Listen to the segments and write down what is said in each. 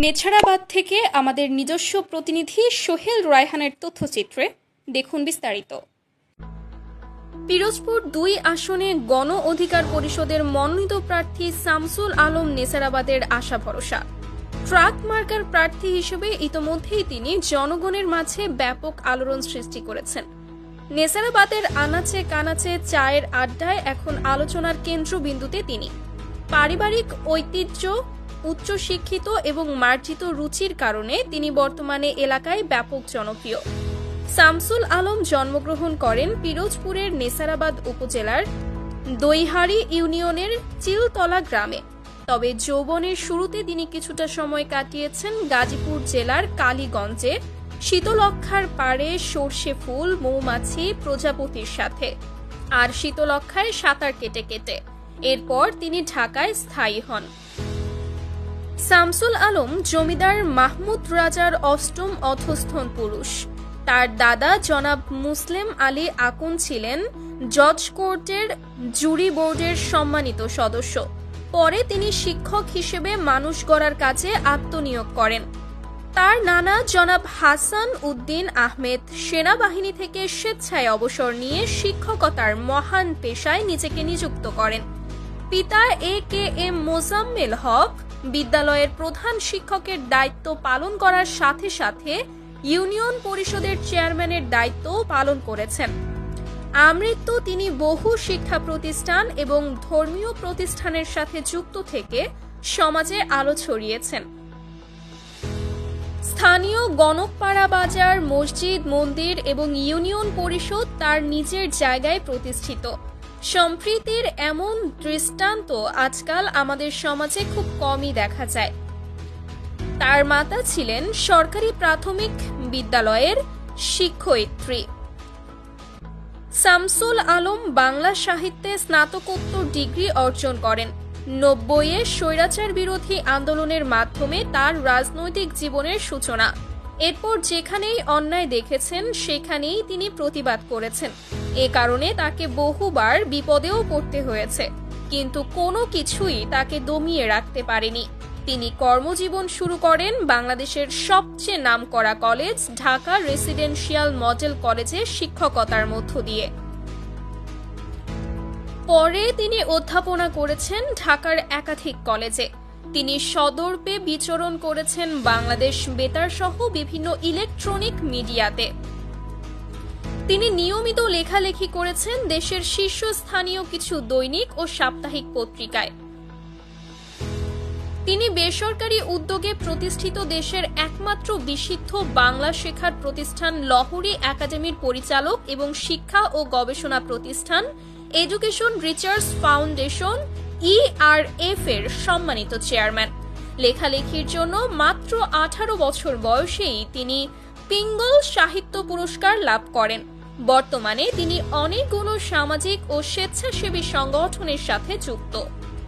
নেছারাবাদ থেকে আমাদের নিজস্ব প্রতিনিধি সোহেল রায়হানের তথ্যচিত্রে দেখুন বিস্তারিত। পিরোজপুর ২ আসনে গণ অধিকার পরিষদের মনোনীত প্রার্থী শামসুল আলম নেছারাবাদের আশা ভরসা। ট্রাক মার্কার প্রার্থী হিসেবে ইতোমধ্যেই তিনি জনগণের মাঝে ব্যাপক আলোড়ন সৃষ্টি করেছেন। নেছারাবাদের আনাচে কানাচে চায়ের আড্ডায় এখন আলোচনার কেন্দ্রবিন্দুতে তিনি। পারিবারিক ঐতিহ্য, উচ্চশিক্ষিত এবং মার্জিত রুচির কারণে তিনি বর্তমানে এলাকায় ব্যাপক জনপ্রিয়। শামসুল আলম জন্মগ্রহণ করেন পিরোজপুরের নেছারাবাদ উপজেলার দইহারি ইউনিয়নের চিলতলা গ্রামে। তবে যৌবনের শুরুতে তিনি কিছুটা সময় কাটিয়েছেন গাজীপুর জেলার কালীগঞ্জে শীতলক্ষার পাড়ে সর্ষে ফুল, মৌমাছি, প্রজাপতির সাথে আর শীতলক্ষায় সাঁতার কেটে কেটে এরপর তিনি ঢাকায় স্থায়ী হন। শামসুল আলম জমিদার মাহমুদ রাজার অষ্টম অধস্তন পুরুষ। তার দাদা জনাব মুসলিম আলী আকুন ছিলেন জজ কোর্টের জুরি বোর্ডের সম্মানিত সদস্য। পরে তিনি শিক্ষক হিসেবে মানুষ গড়ার কাজে আত্মনিয়োগ করেন। তার নানা জনাব হাসান উদ্দিন আহমেদ সেনাবাহিনী থেকে স্বেচ্ছায় অবসর নিয়ে শিক্ষকতার মহান পেশায় নিজেকে নিযুক্ত করেন। পিতা AKM মোজাম্মেল হক বিদ্যালয়ের প্রধান শিক্ষকের দায়িত্ব পালন করার সাথে সাথে ইউনিয়ন পরিষদের চেয়ারম্যানের দায়িত্বও পালন করেছেন। আমৃত্যু তিনি বহু শিক্ষা প্রতিষ্ঠান এবং ধর্মীয় প্রতিষ্ঠানের সাথে যুক্ত থেকে সমাজে আলো ছড়িয়েছেন। স্থানীয় গণকপাড়া বাজার, মসজিদ, মন্দির এবং ইউনিয়ন পরিষদ তার নিজের জায়গায় প্রতিষ্ঠিত। সম্প্রীতির এমন দৃষ্টান্ত আজকাল আমাদের সমাজে খুব কমই দেখা যায়। তার মাতা ছিলেন সরকারি প্রাথমিক বিদ্যালয়ের শিক্ষয়িত্রী। শামসুল আলম বাংলা সাহিত্যে স্নাতকোত্তর ডিগ্রি অর্জন করেন। ৯০-এ স্বৈরাচার বিরোধী আন্দোলনের মাধ্যমে তার রাজনৈতিক জীবনের সূচনা। এরপর যেখানেই অন্যায় দেখেছেন সেখানেই তিনি প্রতিবাদ করেছেন। এ কারণে তাকে বহুবার বিপদেও পড়তে হয়েছে, কিন্তু কোনো কিছুই তাকে দমিয়ে রাখতে পারেনি। তিনি কর্মজীবন শুরু করেন বাংলাদেশের সবচেয়ে নামকরা কলেজ ঢাকা রেসিডেন্সিয়াল মডেল কলেজে শিক্ষকতার মধ্য দিয়ে। পরে তিনি অধ্যাপনা করেছেন ঢাকার একাধিক কলেজে। তিনি সদর্পে বিচরণ করেছেন বাংলাদেশ বেতার সহ বিভিন্ন ইলেকট্রনিক মিডিয়াতে। তিনি নিয়মিত লেখালেখি করেছেন দেশের শীর্ষস্থানীয় কিছু দৈনিক ও সাপ্তাহিক পত্রিকায়। তিনি বেসরকারি উদ্যোগে প্রতিষ্ঠিত দেশের একমাত্র বিশুদ্ধ বাংলা শেখার প্রতিষ্ঠান লহরী একাডেমির পরিচালক এবং শিক্ষা ও গবেষণা প্রতিষ্ঠান এডুকেশন রিসার্চ ফাউন্ডেশন ERF এর সম্মানিত চেয়ারম্যান। লেখালেখির জন্য মাত্র 18 বছর বয়সেই তিনি পিঙ্গল সাহিত্য পুরস্কার লাভ করেন। বর্তমানে তিনি অনেকগুলো সামাজিক ও স্বেচ্ছাসেবী সংগঠনের সাথে যুক্ত।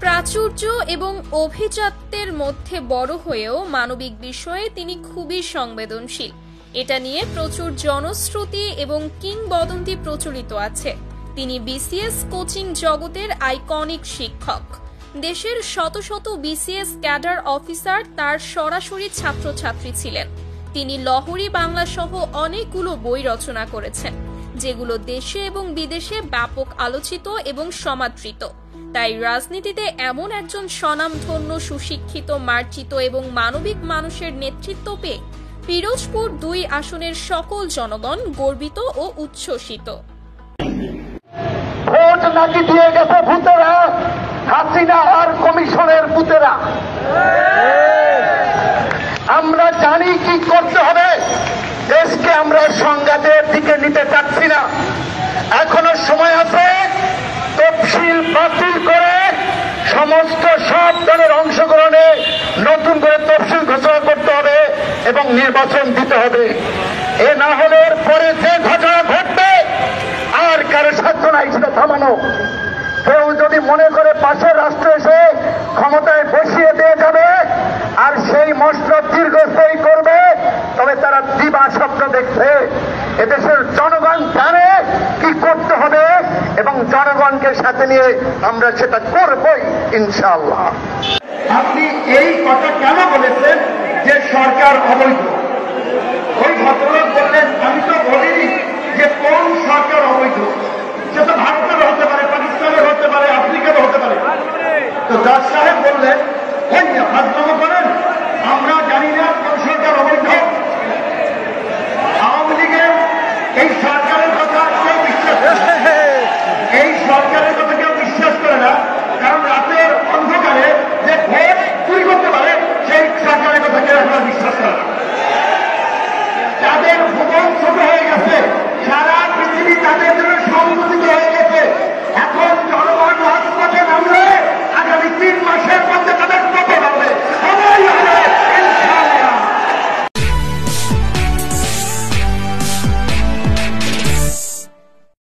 প্রাচুর্য এবং অভিজাত্যের মধ্যে বড় হয়েও মানবিক বিষয়ে তিনি খুবই সংবেদনশীল। এটা নিয়ে প্রচুর জনশ্রুতি এবং কিংবদন্তি প্রচলিত আছে। তিনি BCS কোচিং জগতের আইকনিক শিক্ষক। দেশের শত শত BCS ক্যাডার অফিসার তার সরাসরি ছাত্রছাত্রী ছিলেন। তিনি লহরী বাংলা সহ অনেকগুলো বই রচনা করেছেন, যেগুলো দেশে এবং বিদেশে ব্যাপক আলোচিত এবং সমাদৃত। তাই রাজনীতিতে এমন একজন স্বনামধন্য, সুশিক্ষিত, মার্জিত এবং মানবিক মানুষের নেতৃত্ব পেয়ে পিরোজপুর ২ আসনের সকল জনগণ গর্বিত ও উচ্ছ্বসিত। ভোট নাকি দিয়ে গেছে ভূতেরা, হাসিনা আর কমিশনের ভূতেরা। আমরা জানি কি করতে হবে। দেশকে আমরা সংঘাতের দিকে নিতে চাচ্ছি না। এখনো সময় আছে। তফসিল বাতিল করে সমস্ত সব দলের অংশগ্রহণে নতুন করে তফসিল ঘোষণা করতে হবে এবং নির্বাচন দিতে হবে। এ না হলে পরে যে ঘটনা ঘটবে আর কারো সাধ্য নাই সেটা থামানো। কেউ যদি মনে করে পাশের রাষ্ট্র এসে ক্ষমতায় বসিয়ে দিয়ে যাবে আর সেই মসনদ দীর্ঘস্থায়ী করবে, তবে তারা দিবা স্বপ্ন দেখছে। এদেশের জনগণ জানে কি করতে হবে এবং জনগণকে সাথে নিয়ে আমরা সেটা করবই ইনশাআল্লাহ। আপনি এই কথা কেন বলেছেন সরকার অবৈধ। ওই ভদ্রলোক বললেন, আমি তো বলিনি যে কোন সরকার অবৈধ, সে তো ভারতের হতে পারে, পাকিস্তানের হতে পারে, আফ্রিকার হতে পারে। তো দাস সাহেব বললেন, ওই না ফাজলামো করেন, আমরা জানি না কোন সরকার অবৈধ। আওয়ামী লীগের এই সরকার